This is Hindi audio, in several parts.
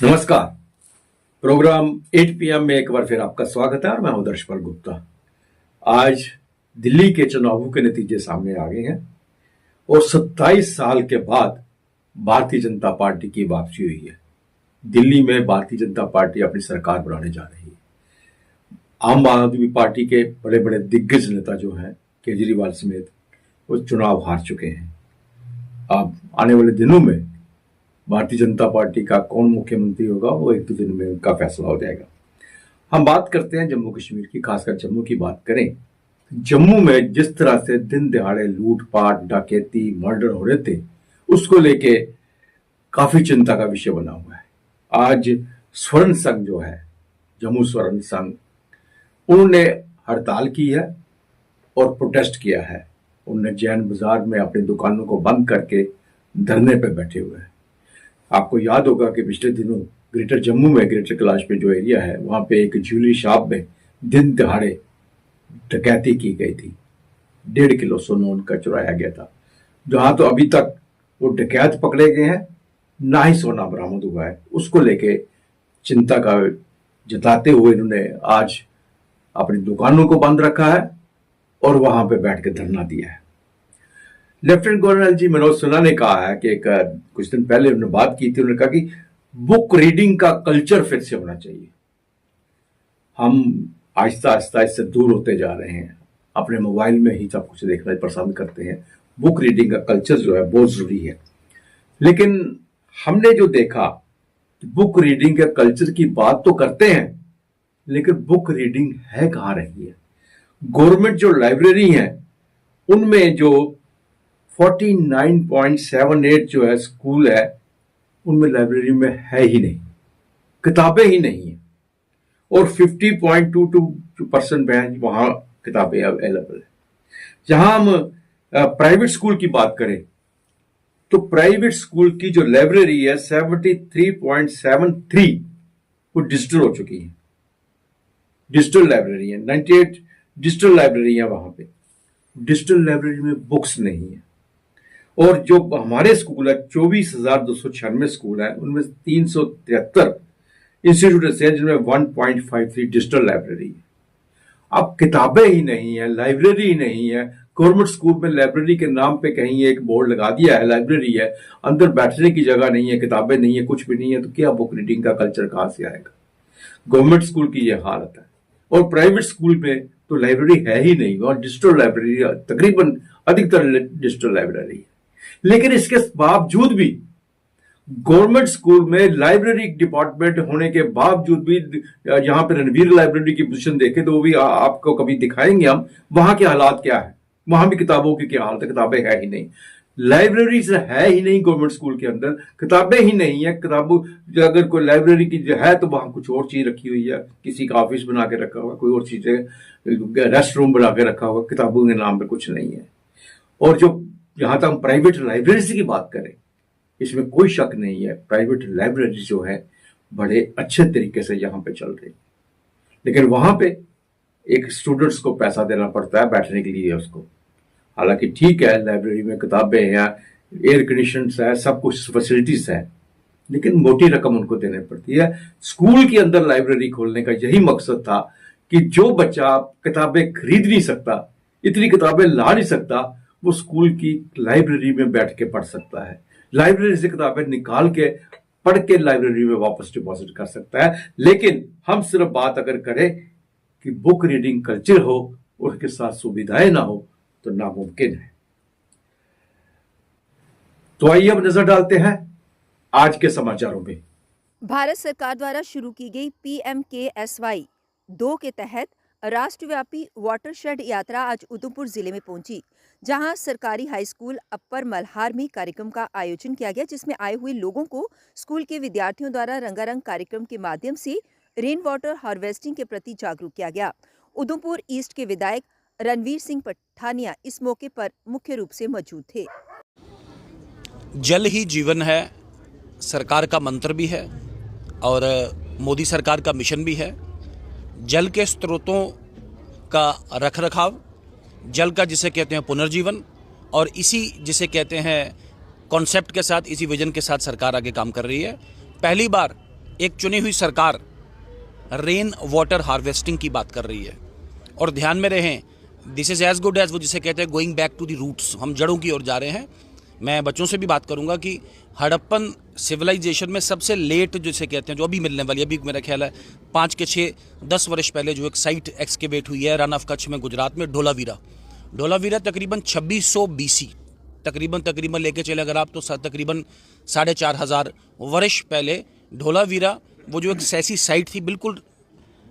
नमस्कार। प्रोग्राम 8 PM में एक बार फिर आपका स्वागत है और मैं हूं दर्शपाल गुप्ता। आज दिल्ली के चुनावों के नतीजे सामने आ गए हैं और 27 साल के बाद भारतीय जनता पार्टी की वापसी हुई है। दिल्ली में भारतीय जनता पार्टी अपनी सरकार बनाने जा रही है। आम आदमी पार्टी के बड़े बड़े दिग्गज नेता जो हैं, केजरीवाल समेत, वो चुनाव हार चुके हैं। अब आने वाले दिनों में भारतीय जनता पार्टी का कौन मुख्यमंत्री होगा वो एक दो दिन में उनका फैसला हो जाएगा। हम बात करते हैं जम्मू कश्मीर की, खासकर जम्मू की बात करें। जम्मू में जिस तरह से दिन दिहाड़े लूटपाट, डकैती, मर्डर हो रहे थे, उसको लेके काफी चिंता का विषय बना हुआ है। आज स्वर्ण संघ जो है, जम्मू स्वर्ण संघ, उन्होंने हड़ताल की है और प्रोटेस्ट किया है। उन्होंने जैन बाजार में अपनी दुकानों को बंद करके धरने पे बैठे हुए हैं। आपको याद होगा कि पिछले दिनों ग्रेटर जम्मू में, ग्रेटर कैलाश में जो एरिया है, वहां पे एक ज्वेलरी शॉप में दिन दिहाड़े डकैती की गई थी। 1.5 किलो सोना उनका चुराया गया था। जहां तो अभी तक वो डकैत पकड़े गए हैं, ना ही सोना बरामद हुआ है। उसको लेके चिंता का जताते हुए इन्होंने आज अपनी दुकानों को बंद रखा है और वहां पे बैठ के धरना दिया है। लेफ्टिनेंट गवर्नर जी मनोज सिन्हा ने कहा है कि कुछ दिन पहले उन्होंने बात की थी। उन्होंने कहा कि बुक रीडिंग का कल्चर फिर से होना चाहिए। हम आहिस्ता आहिस्ता इससे दूर होते जा रहे हैं, अपने मोबाइल में ही सब कुछ देखना पसंद करते हैं। बुक रीडिंग का कल्चर जो है बहुत जरूरी है। लेकिन हमने जो देखा, बुक रीडिंग के कल्चर की बात तो करते हैं, लेकिन बुक रीडिंग है कहाँ रही है। गवर्नमेंट जो लाइब्रेरी है उनमें जो 49.78 जो है स्कूल है, उनमें लाइब्रेरी में है ही नहीं, किताबें ही नहीं है। और 50.22% में वहां किताबें अवेलेबल है। जहां हम प्राइवेट स्कूल की बात करें तो प्राइवेट स्कूल की जो लाइब्रेरी है 73.73 वो डिजिटल हो चुकी है। डिजिटल लाइब्रेरी है, 98 डिजिटल लाइब्रेरी है। वहां पे डिजिटल लाइब्रेरी में बुक्स नहीं है। और जो हमारे स्कूल है, 24,296 स्कूल है, उनमें 373 इंस्टीट्यूट है जिनमें 1.53 डिजिटल लाइब्रेरी है। अब किताबें ही नहीं है, लाइब्रेरी ही नहीं है। गवर्नमेंट स्कूल में लाइब्रेरी के नाम पे कहीं एक बोर्ड लगा दिया है, लाइब्रेरी है, अंदर बैठने की जगह नहीं है, किताबें नहीं है, कुछ भी नहीं है, तो क्या बुक रीडिंग का कल्चर कहां से आएगा। गवर्नमेंट स्कूल की यह हालत है। और प्राइवेट स्कूल में तो लाइब्रेरी है ही नहीं, वहां डिजिटल लाइब्रेरी तकरीबन अधिकतर डिजिटल लाइब्रेरी है। लेकिन इसके बावजूद भी गवर्नमेंट स्कूल में लाइब्रेरी डिपार्टमेंट होने के बावजूद भी, यहां पर रणवीर लाइब्रेरी की पोजीशन देखें तो वो भी आपको कभी दिखाएंगे हम, वहां के हालात क्या है। वहां भी किताबों की क्या हालत है, किताबें है ही नहीं, लाइब्रेरीज है ही नहीं। गवर्नमेंट स्कूल के अंदर किताबें ही नहीं है। किताबों अगर कोई लाइब्रेरी की जो है तो वहां कुछ और चीज रखी हुई है, किसी का ऑफिस बना के रखा हुआ, कोई और चीजें, रेस्ट रूम बना के रखा हुआ, किताबों के नाम पे कुछ नहीं है। और जो जहां तक हम प्राइवेट लाइब्रेरीज की बात करें, इसमें कोई शक नहीं है, प्राइवेट लाइब्रेरी जो है बड़े अच्छे तरीके से यहाँ पे चल रही है। लेकिन वहां पे एक स्टूडेंट्स को पैसा देना पड़ता है बैठने के लिए उसको। हालांकि ठीक है, लाइब्रेरी में किताबें हैं, एयर कंडीशन है, सब कुछ फैसिलिटीज है, लेकिन मोटी रकम उनको देनी पड़ती है। स्कूल के अंदर लाइब्रेरी खोलने का यही मकसद था कि जो बच्चा किताबें खरीद नहीं सकता, इतनी किताबें ला नहीं सकता, वो स्कूल की लाइब्रेरी में बैठ के पढ़ सकता है। लाइब्रेरी से किताबें निकाल के पढ़ के लाइब्रेरी में वापस डिपॉजिट कर सकता है। लेकिन हम सिर्फ बात अगर करें कि बुक रीडिंग कल्चर हो और उसके साथ सुविधाएं ना हो तो नामुमकिन है। तो आइए अब नजर डालते हैं आज के समाचारों में। भारत सरकार द्वारा शुरू की गई PMKSY 2 के तहत राष्ट्रव्यापी वाटरशेड यात्रा आज उधमपुर जिले में पहुंची, जहां सरकारी हाई स्कूल अपर मल्हार में कार्यक्रम का आयोजन किया गया, जिसमें आए हुए लोगों को स्कूल के विद्यार्थियों द्वारा रंगारंग कार्यक्रम के माध्यम से रेन वाटर हार्वेस्टिंग के प्रति जागरूक किया गया। उधमपुर ईस्ट के विधायक रणवीर सिंह पठानिया इस मौके पर मुख्य रूप से मौजूद थे। जल ही जीवन है सरकार का मंत्र भी है और मोदी सरकार का मिशन भी है। जल के स्रोतों का रखरखाव, जल का जिसे कहते हैं पुनर्जीवन, और इसी जिसे कहते हैं कॉन्सेप्ट के साथ, इसी विजन के साथ सरकार आगे काम कर रही है। पहली बार एक चुनी हुई सरकार रेन वाटर हार्वेस्टिंग की बात कर रही है। और ध्यान में रहें, this is as good as, वो जिसे कहते हैं going back to the roots, हम जड़ों की ओर जा रहे हैं। मैं बच्चों से भी बात करूंगा कि हड़प्पन सिविलाइजेशन में सबसे लेट जिसे कहते हैं, जो अभी मिलने वाली, अभी मेरा ख्याल है 5 के 6-10 वर्ष पहले जो एक साइट एक्सकेवेट हुई है रन ऑफ कच्छ में, गुजरात में, ढोलावीरा तकरीबन 2600 BC तकरीबन लेके चले अगर आप, तो तकरीबन 4500 वर्ष पहले ढोलावीरा, वो जो एक ऐसी साइट थी बिल्कुल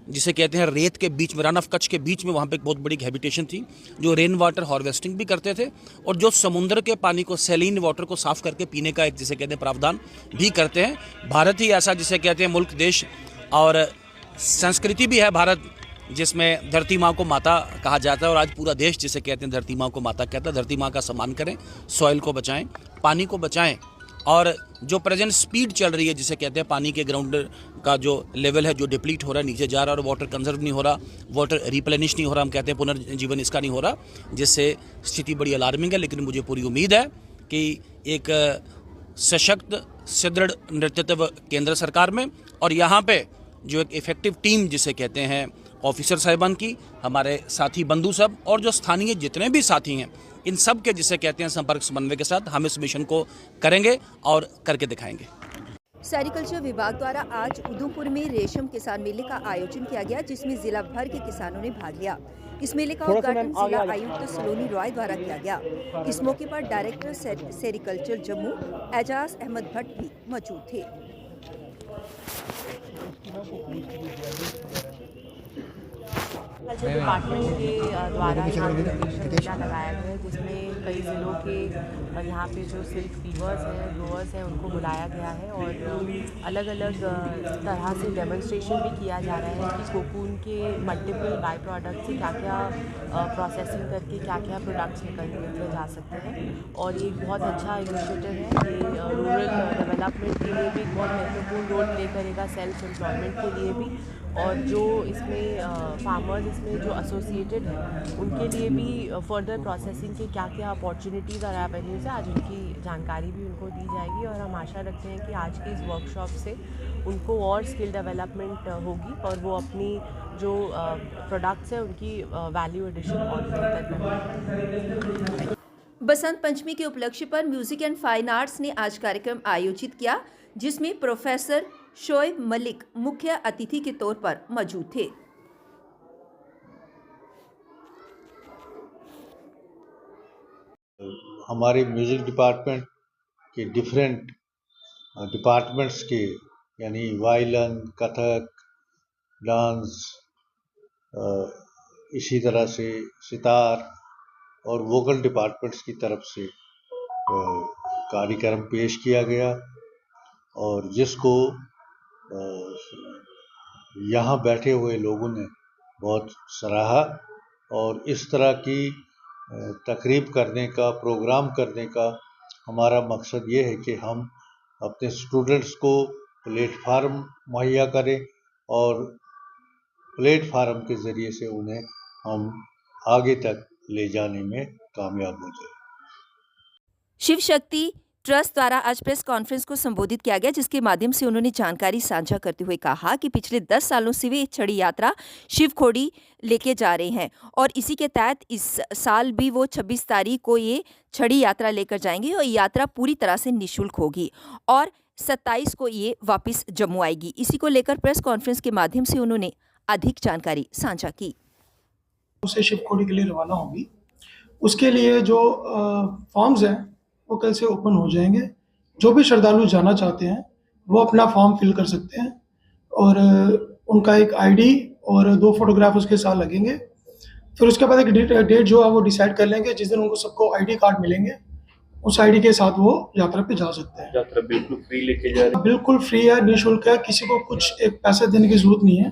जिसे कहते हैं रेत के बीच में, रन ऑफ कच्छ के बीच में, वहाँ पे एक बहुत बड़ी हैबिटेशन थी जो रेन वाटर हार्वेस्टिंग भी करते थे और जो समुद्र के पानी को, सैलिन वाटर को साफ करके पीने का एक जिसे कहते हैं प्रावधान भी करते हैं। भारत ही ऐसा जिसे कहते हैं मुल्क, देश और संस्कृति भी है भारत, जिसमें धरती माँ को माता कहा जाता है और आज पूरा देश जिसे कहते हैं धरती माँ को माता कहता है। धरती माँ का सम्मान करें, सॉइल को बचाएं, पानी को बचाएं और जो प्रेजेंट स्पीड चल रही है जिसे कहते हैं पानी के ग्राउंड का जो लेवल है जो डिप्लीट हो रहा है, नीचे जा रहा है और वाटर कंजर्व नहीं हो रहा, वाटर रिप्लेनिश नहीं हो रहा, हम कहते हैं पुनर्जीवन इसका नहीं हो रहा, जिससे स्थिति बड़ी अलार्मिंग है। लेकिन मुझे पूरी उम्मीद है कि एक सशक्त सुदृढ़ नेतृत्व केंद्र सरकार में और यहाँ पे जो एक इफेक्टिव टीम जिसे कहते हैं ऑफिसर साहिबान की, हमारे साथी बंधु सब और जो स्थानीय जितने भी साथी हैं, इन सब के जिसे कहते हैं संपर्क समन्वय के साथ हम इस मिशन को करेंगे और करके दिखाएंगे। सेरिकल्चर विभाग द्वारा आज उधमपुर में रेशम किसान मेले का आयोजन किया गया, जिसमें जिला भर के किसानों ने भाग लिया। इस मेले का उद्घाटन जिला आयुक्त सलोनी रॉय द्वारा किया गया। इस मौके पर डायरेक्टर सेरिकल्चर जम्मू एजाज अहमद भट्ट भी मौजूद थे। कल्चर डिपार्टमेंट के द्वारा यहाँ पे रेशम मेला लगाया गया है, जिसमें कई ज़िलों के यहाँ पे जो सिल्क वीवर्स हैं, ग्रोवर्स हैं, उनको बुलाया गया है और अलग अलग तरह से डेमोन्स्ट्रेशन भी किया जा रहा है कि कोकून के मल्टीपल बाई प्रोडक्ट से क्या क्या प्रोसेसिंग करके क्या क्या प्रोडक्ट्स निकले जा सकते हैं। और ये एक बहुत अच्छा इनिशिएटिव है, ये रूरल डेवलपमेंट के लिए भी एक बहुत महत्वपूर्ण रोल प्ले करेगा, सेल्फ एम्प्लॉयमेंट के लिए भी, और जो इसमें फार्मर्स इसमें जो एसोसिएटेड हैं उनके लिए भी फर्दर प्रोसेसिंग के क्या क्या अपॉर्चुनिटीज़ और एवेन्यूज़ है, आज उनकी जानकारी भी उनको दी जाएगी। और हम आशा रखते हैं कि आज के इस वर्कशॉप से उनको और स्किल डेवलपमेंट होगी और वो अपनी जो प्रोडक्ट्स हैं उनकी वैल्यू एडिशन और बेहतर करेंगे। बसंत पंचमी के उपलक्ष्य पर म्यूजिक एंड फाइन आर्ट्स ने आज कार्यक्रम आयोजित किया, जिसमें प्रोफेसर शोएब मलिक मुख्य अतिथि के तौर पर मौजूद थे। हमारे म्यूज़िक डिपार्टमेंट के डिफरेंट डिपार्टमेंट्स के यानी वायलिन, कथक, डांस, इसी तरह से सितार और वोकल डिपार्टमेंट्स की तरफ से कार्यक्रम पेश किया गया और जिसको यहाँ बैठे हुए लोगों ने बहुत सराहा। और इस तरह की तकरीब करने का, प्रोग्राम करने का हमारा मकसद ये है कि हम अपने स्टूडेंट्स को प्लेटफार्म मुहैया करें और प्लेटफार्म के ज़रिए से उन्हें हम आगे तक ले जाने में कामयाब हो जाए। शिव शक्ति ट्रस्ट द्वारा आज प्रेस कॉन्फ्रेंस को संबोधित किया गया, जिसके माध्यम से उन्होंने जानकारी साझा करते हुए कहा कि पिछले 10 सालों से वे छड़ी यात्रा शिव खोड़ी लेके जा रहे हैं और इसी के तहत इस साल भी वो 26 तारीख को ये छड़ी यात्रा लेकर जाएंगे और यात्रा पूरी तरह से निःशुल्क होगी और 27 को ये वापस जम्मू आएगी। इसी को लेकर प्रेस कॉन्फ्रेंस के माध्यम से उन्होंने अधिक जानकारी साझा की। उसे शिव खोड़ी के लिए रवाना होगी, उसके लिए जो फॉर्म्स हैं वो कल से ओपन हो जाएंगे। जो भी श्रद्धालु जाना चाहते हैं वो अपना फॉर्म फिल कर सकते हैं और उनका एक आईडी और 2 फोटोग्राफ उसके साथ लगेंगे। फिर उसके बाद एक डेट जो है वो डिसाइड कर लेंगे, जिस दिन उनको सबको आईडी कार्ड मिलेंगे उस आईडी के साथ वो यात्रा पे जा सकते हैं। यात्रा बिल्कुल फ्री लेके जा रहे हैं? बिल्कुल फ्री है, निःशुल्क है, किसी को कुछ एक पैसा देने की जरूरत नहीं है।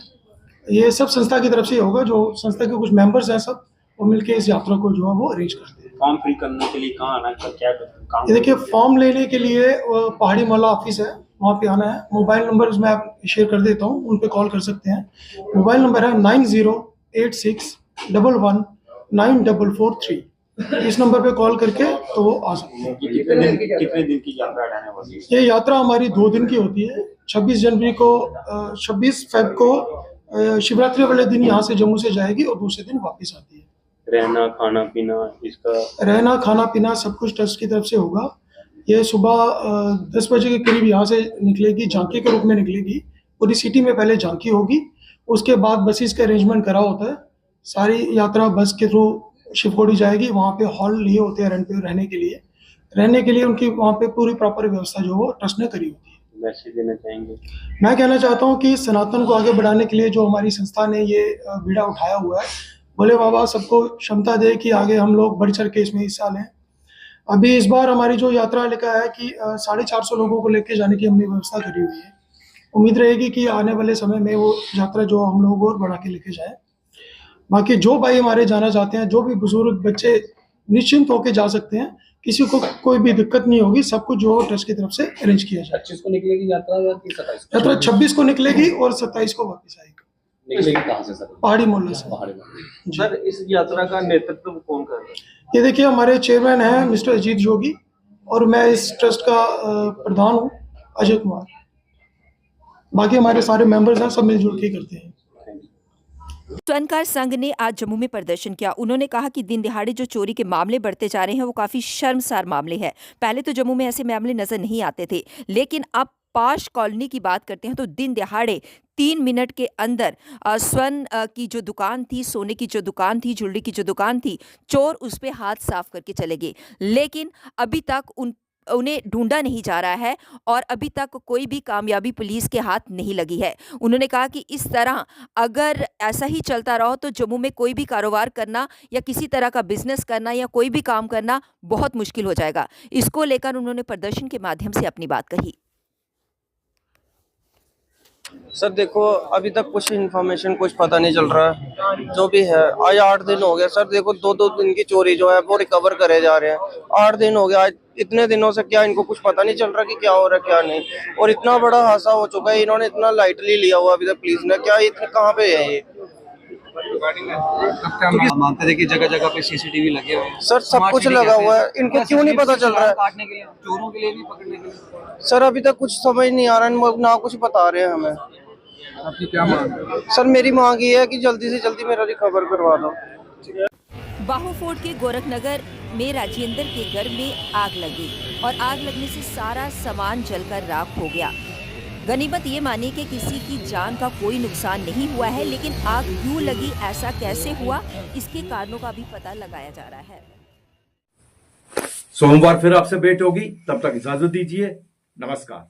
ये सब संस्था की तरफ से होगा, जो संस्था के कुछ मेंबर्स हैं सब वो मिलके इस यात्रा को जो है वो अरेंज करते हैं। फॉर्म फिल करने के लिए कहाँ आना है, क्या काम? ये देखिए, फॉर्म लेने के लिए पहाड़ी मोहल्ला ऑफिस है, वहाँ पे आना है। मोबाइल नंबर मैं आप शेयर कर देता हूँ, उन पे कॉल कर सकते हैं। मोबाइल नंबर है 9086119443। इस नंबर पे कॉल करके तो वो आ सकते हैं। कितने दिन की यात्रा रहने वाली है? ये यात्रा हमारी 2 दिन की होती है। 26 जनवरी को 26 फेब को शिवरात्रि वाले दिन यहाँ से जम्मू से जाएगी और दूसरे दिन वापस आती है। रहना खाना पीना इसका रहना खाना पीना सब कुछ ट्रस्ट की तरफ से होगा। ये सुबह 10 बजे के करीब यहाँ से निकलेगी, झांकी के रूप में निकलेगी। पूरी सिटी में पहले झांकी होगी, उसके बाद बसेस का अरेंजमेंट करा होता है। सारी यात्रा बस के थ्रू शिवखोड़ी जाएगी। वहाँ पे हॉल लिए होते हैं रेंट पे रहने के लिए उनकी वहाँ पे पूरी प्रॉपर व्यवस्था जो वो ट्रस्ट ने करी होती है। मैसेज देना चाहेंगे? मैं कहना चाहता हूँ कि सनातन को आगे बढ़ाने के लिए जो हमारी संस्था ने ये बीड़ा उठाया हुआ है, भोले बाबा सबको क्षमता दे कि आगे हम लोग बढ़ चढ़ के इसमें हिस्सा लें। अभी इस बार हमारी जो यात्रा लिखा है कि 450 लोगों को लेके जाने की हमने व्यवस्था करी हुई है। उम्मीद रहेगी कि आने वाले समय में वो यात्रा जो हम लोग और बढ़ा के लेके जाए। बाकी जो भाई हमारे जाना चाहते हैं, जो भी बुजुर्ग बच्चे निश्चिंत होके जा सकते हैं, किसी को कोई भी दिक्कत नहीं होगी। सब कुछ जो ट्रस्ट की तरफ से अरेंज किया जाए। 25 को निकलेगी यात्रा या 27? यात्रा 26 को निकलेगी और 27 को वापस आएगी। निकलेगी कहाँ से सर? पहाड़ी मोहल्ला से। पहाड़ी मोहल्ला। जी। सर इस यात्रा का नेतृत्व कौन कर रहा है? ये देखिए हमारे चेयरमैन हैं मिस्टर अजीत जोगी और मैं इस ट्रस्ट का प्रधान हूँ अजय कुमार। बाकी हमारे सारे मेंबर्स हैं, सब मिलजुल के करते हैं। स्वयंकार संघ ने आज जम्मू में प्रदर्शन किया। उन्होंने कहा कि दिन दिहाड़े जो चोरी के मामले बढ़ते जा रहे हैं वो काफी शर्मसार मामले हैं। पहले तो जम्मू में ऐसे मामले नजर नहीं आते थे, लेकिन अब पाश कॉलोनी की बात करते हैं तो दिन दिहाड़े 3 मिनट के अंदर स्वर्ण की जो दुकान थी, सोने की जो दुकान थी, ज्वेलरी की जो दुकान थी, चोर उस पे हाथ साफ करके चले गए। लेकिन अभी तक उन्हें ढूंढा नहीं जा रहा है और अभी तक कोई भी कामयाबी पुलिस के हाथ नहीं लगी है। उन्होंने कहा कि इस तरह अगर ऐसा ही चलता रहो तो जम्मू में कोई भी कारोबार करना या किसी तरह का बिजनेस करना या कोई भी काम करना बहुत मुश्किल हो जाएगा। इसको लेकर उन्होंने प्रदर्शन के माध्यम से अपनी बात कही। सर देखो अभी तक कुछ इन्फॉर्मेशन कुछ पता नहीं चल रहा है। जो भी है आज 8 दिन हो गया सर। देखो 2-2 दिन की चोरी जो है वो रिकवर करे जा रहे हैं। 8 दिन हो गया आज। इतने दिनों से क्या इनको कुछ पता नहीं चल रहा कि क्या हो रहा है क्या नहीं। और इतना बड़ा हादसा हो चुका है, इन्होंने इतना लाइटली लिया हुआ अभी तक पुलिस ने। क्या इतने कहाँ पे है ये? मानते थे कि जगह जगह पे सीसीटीवी लगे हुए हैं सर, सब कुछ लगा हुआ है। इनको क्यों नहीं पता चल रहा है? काटने के लिए, चोरों के लिए भी, पकड़ने के लिए। सर अभी तक कुछ समझ नहीं आ रहा है, ना कुछ बता रहे हैं हमें। आपकी क्या मांग है? सर मेरी मांग ये है कि जल्दी से जल्दी मेरा रिकवर करवा दो। बाहू फोर्ट के गोरखनगर में राजेंद्र के घर में आग लगी और आग लगने से सारा सामान जलकर राख हो गया। गनीमत ये मानी कि किसी की जान का कोई नुकसान नहीं हुआ है, लेकिन आग क्यों लगी, ऐसा कैसे हुआ, इसके कारणों का भी पता लगाया जा रहा है। सोमवार फिर आपसे भेंट होगी, तब तक इजाजत दीजिए। नमस्कार।